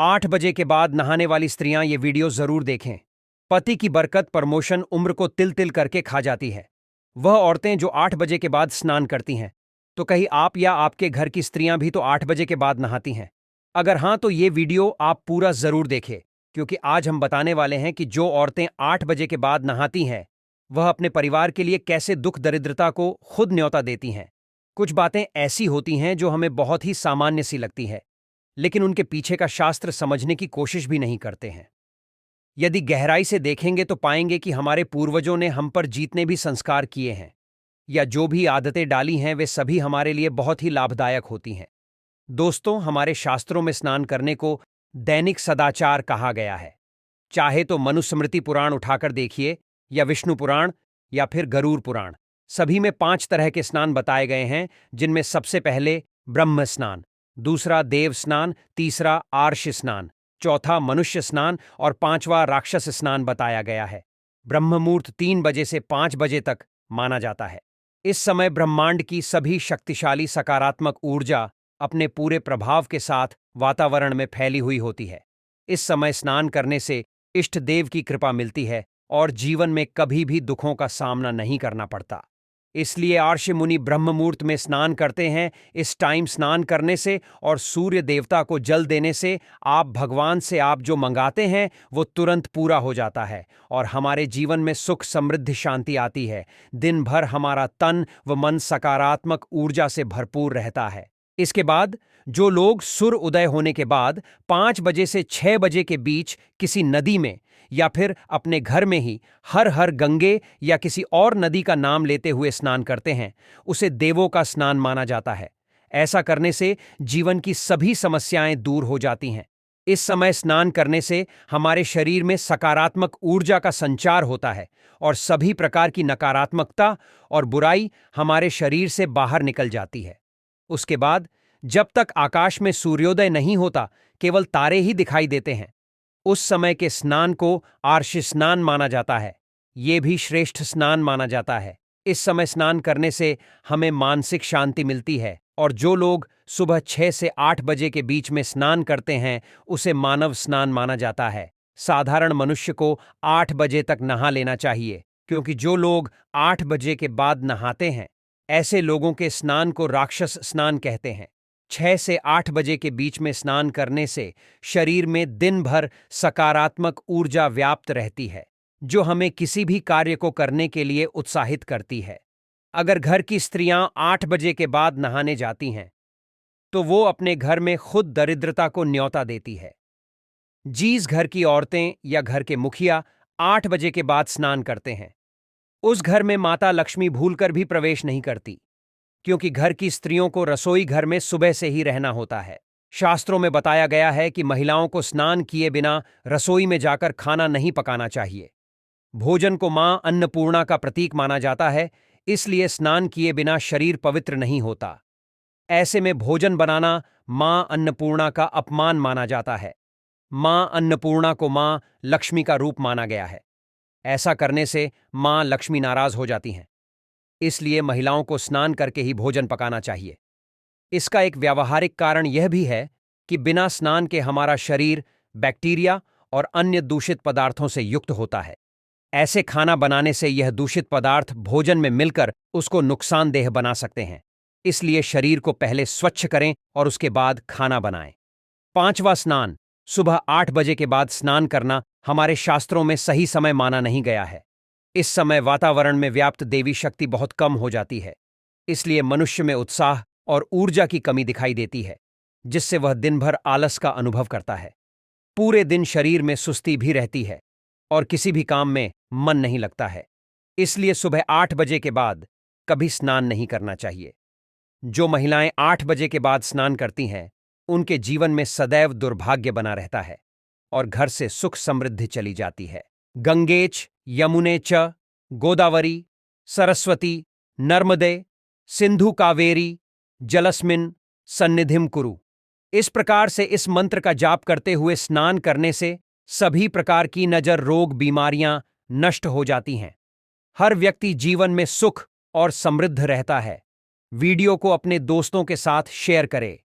8 बजे के बाद नहाने वाली स्त्रियां ये वीडियो जरूर देखें। पति की बरकत, प्रमोशन उम्र को तिल तिल करके खा जाती है। वह औरतें जो 8 बजे के बाद स्नान करती हैं, तो कहीं आप या आपके घर की स्त्रियां भी तो 8 बजे के बाद नहाती हैं? अगर हां, तो ये वीडियो आप पूरा जरूर देखें, क्योंकि आज हम बताने वाले हैं कि जो औरतें 8 बजे के बाद नहाती हैं, वह अपने परिवार के लिए कैसे दुख दरिद्रता को खुद न्योता देती हैं। कुछ बातें ऐसी होती हैं जो हमें बहुत ही सामान्य सी लगती है, लेकिन उनके पीछे का शास्त्र समझने की कोशिश भी नहीं करते हैं। यदि गहराई से देखेंगे तो पाएंगे कि हमारे पूर्वजों ने हम पर जितने भी संस्कार किए हैं या जो भी आदतें डाली हैं, वे सभी हमारे लिए बहुत ही लाभदायक होती हैं। दोस्तों, हमारे शास्त्रों में स्नान करने को दैनिक सदाचार कहा गया है। चाहे तो मनुस्मृति पुराण उठाकर देखिए, या विष्णु पुराण, या फिर गरुड़ पुराण। सभी में 5 तरह के स्नान बताए गए हैं, जिनमें सबसे पहले ब्रह्म स्नान, दूसरा देव स्नान, तीसरा आर्ष स्नान, चौथा मनुष्य स्नान और 5वां राक्षस स्नान बताया गया है। ब्रह्म मुहूर्त 3 बजे से 5 बजे तक माना जाता है। इस समय ब्रह्मांड की सभी शक्तिशाली सकारात्मक ऊर्जा अपने पूरे प्रभाव के साथ वातावरण में फैली हुई होती है। इस समय स्नान करने से इष्ट देव की कृपा मिलती है और जीवन में कभी भी दुखों का सामना नहीं करना पड़ता। इसलिए आर्षि मुनि ब्रह्म मुहूर्त में स्नान करते हैं। इस टाइम स्नान करने से और सूर्य देवता को जल देने से आप भगवान से आप जो मंगाते हैं वो तुरंत पूरा हो जाता है और हमारे जीवन में सुख, समृद्धि, शांति आती है। दिन भर हमारा तन व मन सकारात्मक ऊर्जा से भरपूर रहता है। इसके बाद जो लोग सूर्य उदय होने के बाद 5 बजे से 6 बजे के बीच किसी नदी में या फिर अपने घर में ही हर हर गंगे या किसी और नदी का नाम लेते हुए स्नान करते हैं, उसे देवों का स्नान माना जाता है। ऐसा करने से जीवन की सभी समस्याएं दूर हो जाती हैं। इस समय स्नान करने से हमारे शरीर में सकारात्मक ऊर्जा का संचार होता है और सभी प्रकार की नकारात्मकता और बुराई हमारे शरीर से बाहर निकल जाती है। उसके बाद जब तक आकाश में सूर्योदय नहीं होता, केवल तारे ही दिखाई देते हैं, उस समय के स्नान को आर्ष स्नान माना जाता है। ये भी श्रेष्ठ स्नान माना जाता है। इस समय स्नान करने से हमें मानसिक शांति मिलती है और जो लोग सुबह 6 से 8 बजे के बीच में स्नान करते हैं, उसे मानव स्नान माना जाता है। साधारण मनुष्य को 8 बजे तक नहा लेना चाहिए, क्योंकि जो लोग 8 बजे के बाद नहाते हैं, ऐसे लोगों के स्नान को राक्षस स्नान कहते हैं। 6 से 8 बजे के बीच में स्नान करने से शरीर में दिन भर सकारात्मक ऊर्जा व्याप्त रहती है, जो हमें किसी भी कार्य को करने के लिए उत्साहित करती है। अगर घर की स्त्रियां 8 बजे के बाद नहाने जाती हैं, तो वो अपने घर में खुद दरिद्रता को न्योता देती है। जिस घर की औरतें या घर के मुखिया 8 बजे के बाद स्नान करते हैं, उस घर में माता लक्ष्मी भूलकर भी प्रवेश नहीं करती, क्योंकि घर की स्त्रियों को रसोई घर में सुबह से ही रहना होता है। शास्त्रों में बताया गया है कि महिलाओं को स्नान किए बिना रसोई में जाकर खाना नहीं पकाना चाहिए। भोजन को मां अन्नपूर्णा का प्रतीक माना जाता है, इसलिए स्नान किए बिना शरीर पवित्र नहीं होता। ऐसे में भोजन बनाना मां अन्नपूर्णा का अपमान माना जाता है। मां अन्नपूर्णा को मां लक्ष्मी का रूप माना गया है। ऐसा करने से मां लक्ष्मी नाराज हो जाती हैं। इसलिए महिलाओं को स्नान करके ही भोजन पकाना चाहिए। इसका एक व्यावहारिक कारण यह भी है कि बिना स्नान के हमारा शरीर बैक्टीरिया और अन्य दूषित पदार्थों से युक्त होता है। ऐसे खाना बनाने से यह दूषित पदार्थ भोजन में मिलकर उसको नुकसानदेह बना सकते हैं। इसलिए शरीर को पहले स्वच्छ करें और उसके बाद खाना बनाएं। 5वां स्नान, सुबह 8 बजे के बाद स्नान करना हमारे शास्त्रों में सही समय माना नहीं गया है। इस समय वातावरण में व्याप्त देवी शक्ति बहुत कम हो जाती है, इसलिए मनुष्य में उत्साह और ऊर्जा की कमी दिखाई देती है, जिससे वह दिन भर आलस का अनुभव करता है। पूरे दिन शरीर में सुस्ती भी रहती है और किसी भी काम में मन नहीं लगता है। इसलिए सुबह 8 बजे के बाद कभी स्नान नहीं करना चाहिए। जो महिलाएं 8 बजे के बाद स्नान करती हैं, उनके जीवन में सदैव दुर्भाग्य बना रहता है और घर से सुख समृद्धि चली जाती है। गंगेच यमुने च गोदावरी सरस्वती नर्मदे सिंधु कावेरी जलस्मिन सन्निधिम कुरु। इस प्रकार से इस मंत्र का जाप करते हुए स्नान करने से सभी प्रकार की नजर, रोग, बीमारियां नष्ट हो जाती हैं। हर व्यक्ति जीवन में सुख और समृद्ध रहता है। वीडियो को अपने दोस्तों के साथ शेयर करें।